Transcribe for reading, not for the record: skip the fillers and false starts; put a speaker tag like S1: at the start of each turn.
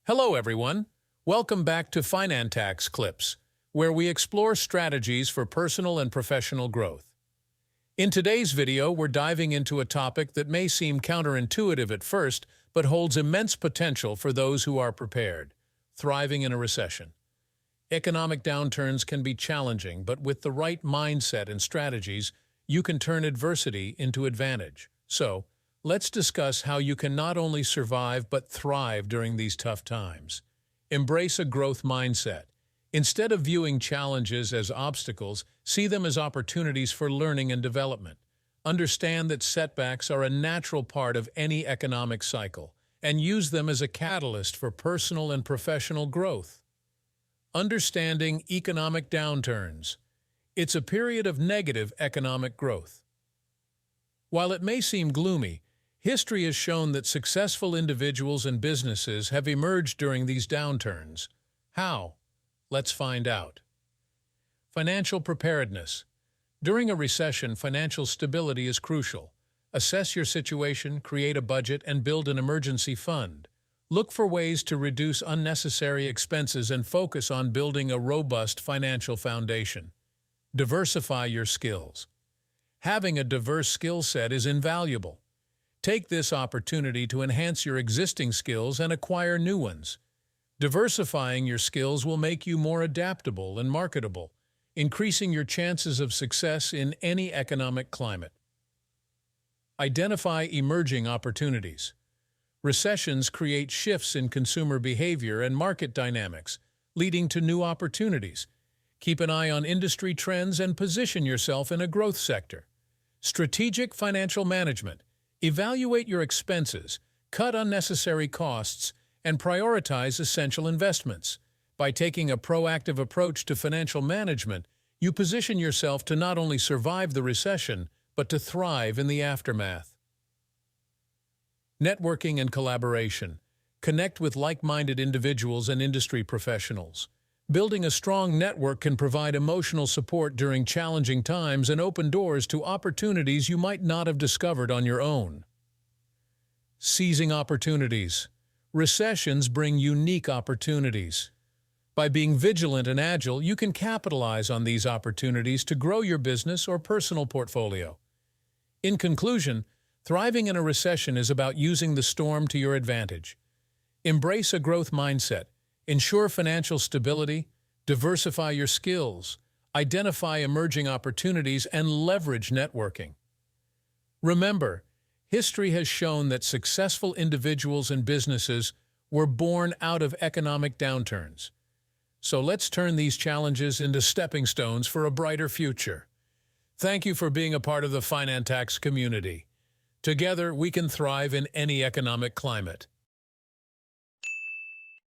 S1: Hello, everyone. Welcome back to Finantax Clips, where we explore strategies for personal and professional growth. In today's video, we're diving into a topic that may seem counterintuitive at first, but holds immense potential for those who are prepared: thriving in a recession. Economic downturns can be challenging, but with the right mindset and strategies, you can turn adversity into advantage. So, let's discuss how you can not only survive but thrive during these tough times. Embrace a growth mindset. Instead of viewing challenges as obstacles, see them as opportunities for learning and development. Understand that setbacks are a natural part of any economic cycle, and use them as a catalyst for personal and professional growth. Understanding economic downturns. It's a period of negative economic growth. While it may seem gloomy, history has shown that successful individuals and businesses have emerged during these downturns. How? Let's find out. Financial preparedness. During a recession, financial stability is crucial. Assess your situation, create a budget, and build an emergency fund. Look for ways to reduce unnecessary expenses and focus on building a robust financial foundation. Diversify your skills. Having a diverse skill set is invaluable. Take this opportunity to enhance your existing skills and acquire new ones. Diversifying your skills will make you more adaptable and marketable, increasing your chances of success in any economic climate. Identify emerging opportunities. Recessions create shifts in consumer behavior and market dynamics, leading to new opportunities. Keep an eye on industry trends and position yourself in a growth sector. Strategic financial management. Evaluate your expenses, cut unnecessary costs, and prioritize essential investments. By taking a proactive approach to financial management, you position yourself to not only survive the recession, but to thrive in the aftermath. Networking and collaboration. Connect with like-minded individuals and industry professionals. Building a strong network can provide emotional support during challenging times and open doors to opportunities you might not have discovered on your own. Seizing opportunities. Recessions bring unique opportunities. By being vigilant and agile, you can capitalize on these opportunities to grow your business or personal portfolio. In conclusion, thriving in a recession is about using the storm to your advantage. Embrace a growth mindset. Ensure financial stability, diversify your skills, identify emerging opportunities, and leverage networking. Remember, history has shown that successful individuals and businesses were born out of economic downturns. So let's turn these challenges into stepping stones for a brighter future. Thank you for being a part of the Finantax community. Together, we can thrive in any economic climate.